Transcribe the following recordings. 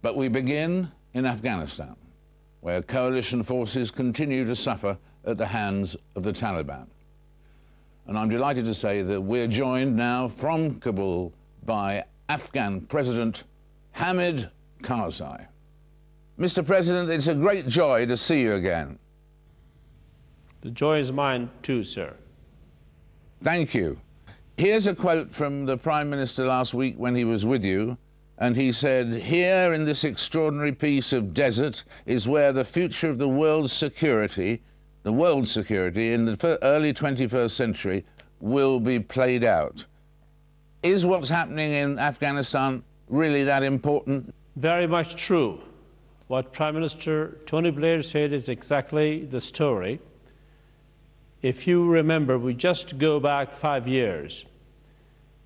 But we begin in Afghanistan, where coalition forces continue to suffer at the hands of the Taliban. And I'm delighted to say that we're joined now from Kabul by Afghan President Hamid Karzai. Mr. President, it's a great joy to see you again. The joy is mine too, sir. Thank you. Here's a quote from the Prime Minister last week when he was with you, and he said, "Here in this extraordinary piece of desert is where the future of the world's security in the early 21st century will be played out." Is what's happening in Afghanistan really that important? Very much true. What Prime Minister Tony Blair said is exactly the story. If you remember, we just go back 5 years.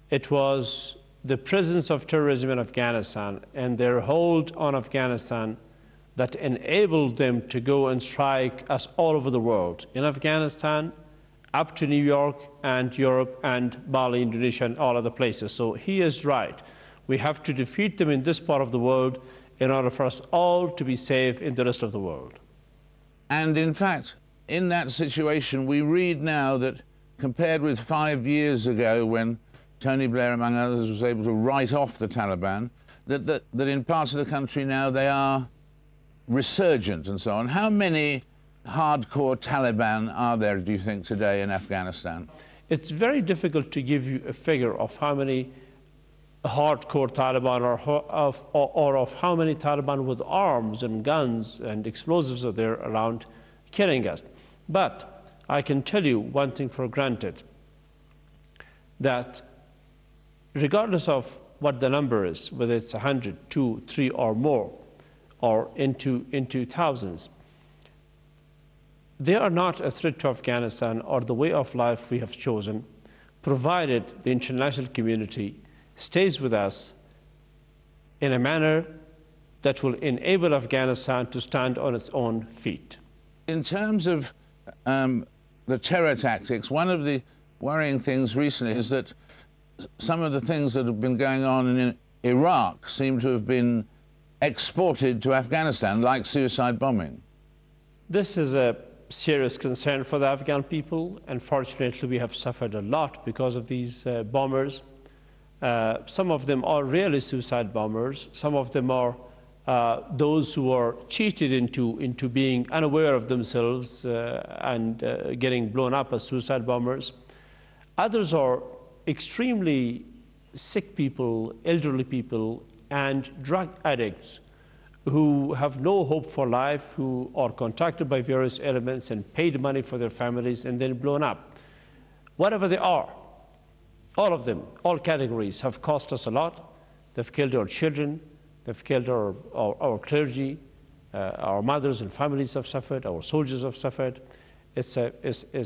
It was the presence of terrorism in Afghanistan and their hold on Afghanistan that enabled them to go and strike us all over the world, in Afghanistan, up to New York and Europe and Bali, Indonesia, and all other places. So he is right. We have to defeat them in this part of the world in order for us all to be safe in the rest of the world. And in fact, in that situation, we read now that compared with 5 years ago when Tony Blair, among others, was able to write off the Taliban, that in parts of the country now they are resurgent and so on. How many hardcore Taliban are there, do you think, today in Afghanistan? It's very difficult to give you a figure of how many hardcore Taliban or of how many Taliban with arms and guns and explosives are there around killing us. But I can tell you one thing for granted, that regardless of what the number is, whether it's 100, 2, 3 or more, or into thousands, they are not a threat to Afghanistan or the way of life we have chosen, provided the international community stays with us in a manner that will enable Afghanistan to stand on its own feet. In terms of the terror tactics, one of the worrying things recently is that some of the things that have been going on in Iraq seem to have been exported to Afghanistan, like suicide bombing. This is a serious concern for the Afghan people. Unfortunately, we have suffered a lot because of these bombers. Some of them are really suicide bombers. Some of them are those who are cheated into being unaware of themselves and getting blown up as suicide bombers. Others are extremely sick people, elderly people, and drug addicts who have no hope for life, who are contacted by various elements and paid money for their families and then blown up. Whatever they are, all of them, all categories have cost us a lot. They've killed our children, they've killed our clergy, our mothers and families have suffered, our soldiers have suffered. It's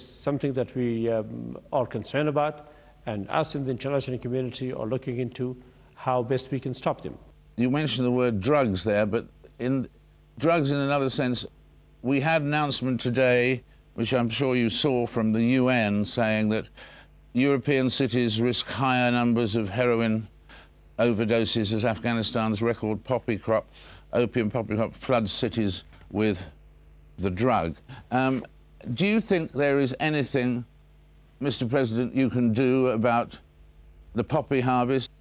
something that we are concerned about, and us in the international community are looking into how best we can stop them. You mentioned the word drugs there, but drugs in another sense, we had an announcement today, which I'm sure you saw, from the UN, saying that European cities risk higher numbers of heroin overdoses as Afghanistan's record opium poppy crop floods cities with the drug. Do you think there is anything, Mr. President, you can do about the poppy harvest?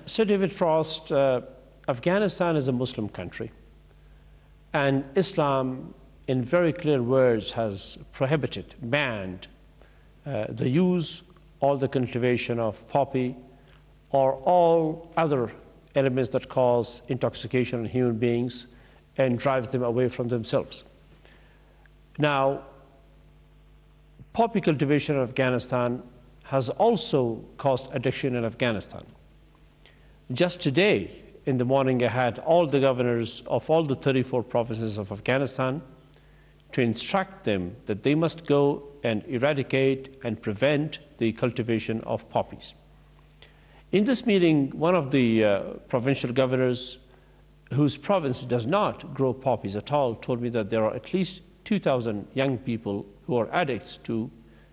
Sir David Frost, Afghanistan is a Muslim country, and Islam, in very clear words, has prohibited, banned the use or the cultivation of poppy or all other elements that cause intoxication in human beings and drives them away from themselves. Now, poppy cultivation in Afghanistan has also caused addiction in Afghanistan. Just today, in the morning, I had all the governors of all the 34 provinces of Afghanistan to instruct them that they must go and eradicate and prevent the cultivation of poppies. In this meeting, one of the provincial governors whose province does not grow poppies at all told me that there are at least 2,000 young people who are addicts to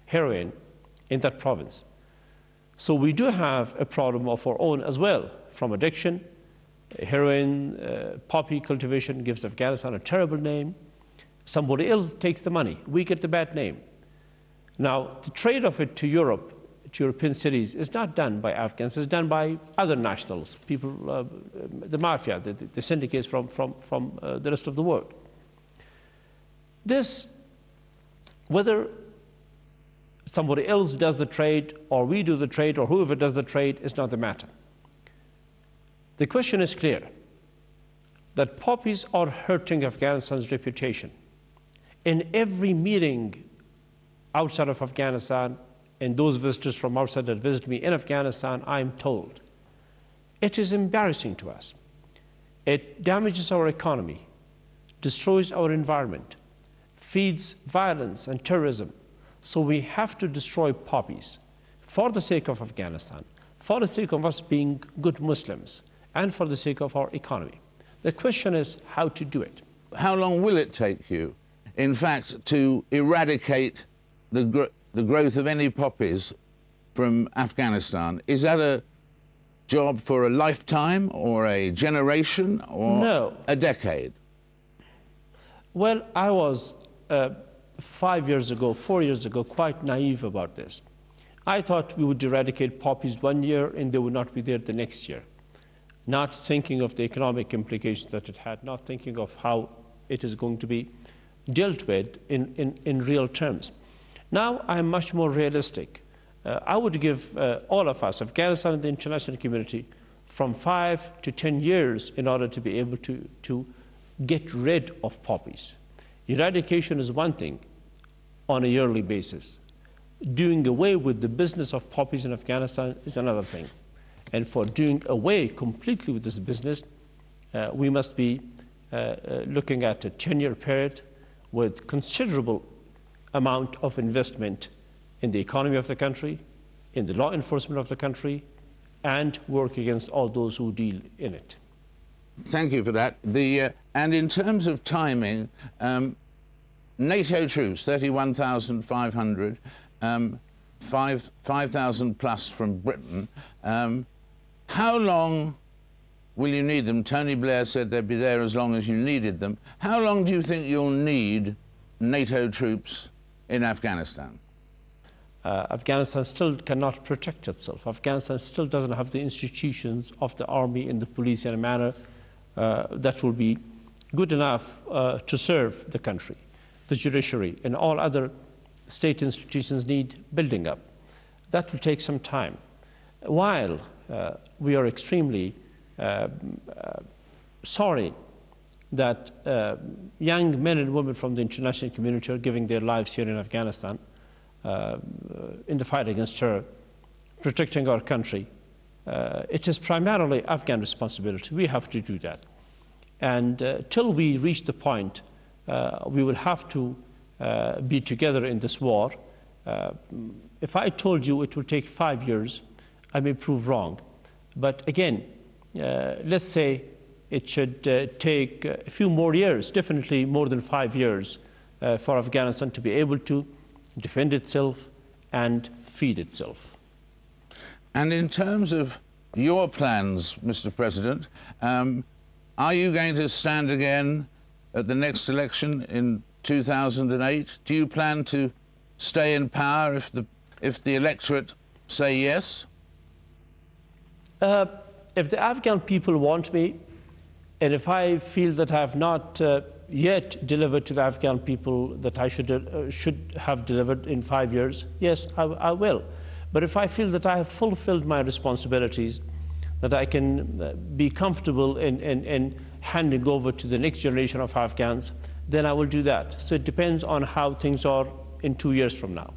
heroin in that province. So we do have a problem of our own as well, from addiction Heroin, poppy cultivation gives Afghanistan a terrible name. Somebody else takes the money. We get the bad name. Now, the trade of it to Europe, to European cities, is not done by Afghans. It's done by other nationals, people, the mafia, the syndicates from the rest of the world. This, whether somebody else does the trade, or we do the trade, or whoever does the trade, is not the matter. The question is clear, that poppies are hurting Afghanistan's reputation. In every meeting outside of Afghanistan, and those visitors from outside that visit me in Afghanistan, I'm told, it is embarrassing to us. It damages our economy, destroys our environment, feeds violence and terrorism. So we have to destroy poppies for the sake of Afghanistan, for the sake of us being good Muslims, and for the sake of our economy. The question is how to do it. How long will it take you, in fact, to eradicate the growth of any poppies from Afghanistan? Is that a job for a lifetime, or a generation, or a decade? Well, I was 4 years ago, quite naive about this. I thought we would eradicate poppies 1 year and they would not be there the next year, not thinking of the economic implications that it had, not thinking of how it is going to be dealt with in real terms. Now I'm much more realistic. I would give all of us, Afghanistan and the international community, from 5 to 10 years in order to be able to get rid of poppies. Eradication is one thing on a yearly basis. Doing away with the business of poppies in Afghanistan is another thing. And for doing away completely with this business, we must be looking at a 10-year period with considerable amount of investment in the economy of the country, in the law enforcement of the country, and work against all those who deal in it. Thank you for that. And in terms of timing, NATO troops, 31,500, 5,000 plus from Britain. How long will you need them? Tony Blair said they'd be there as long as you needed them. How long do you think you'll need NATO troops in Afghanistan? Afghanistan still cannot protect itself. Afghanistan still doesn't have the institutions of the army and the police in a manner that will be good enough to serve the country. The judiciary and all other state institutions need building up. That will take some time. While we are extremely sorry that young men and women from the international community are giving their lives here in Afghanistan in the fight against terror, protecting our country, it is primarily Afghan responsibility. We have to do that. And till we reach the point, we will have to be together in this war. If I told you it will take 5 years, I may prove wrong. But again, let's say it should take a few more years, definitely more than 5 years, for Afghanistan to be able to defend itself and feed itself. And in terms of your plans, Mr. President, are you going to stand again at the next election in 2008? Do you plan to stay in power if the electorate say yes? If the Afghan people want me, and if I feel that I have not yet delivered to the Afghan people that I should have delivered in 5 years, yes, I will. But if I feel that I have fulfilled my responsibilities, that I can be comfortable in handing over to the next generation of Afghans, then I will do that. So it depends on how things are in 2 years from now.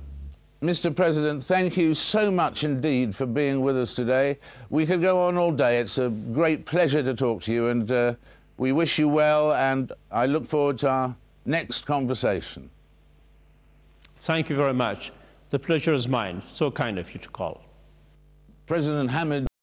Mr. President, thank you so much indeed for being with us today. We could go on all day. It's a great pleasure to talk to you, and we wish you well, and I look forward to our next conversation. Thank you very much. The pleasure is mine. So kind of you to call. President Hamid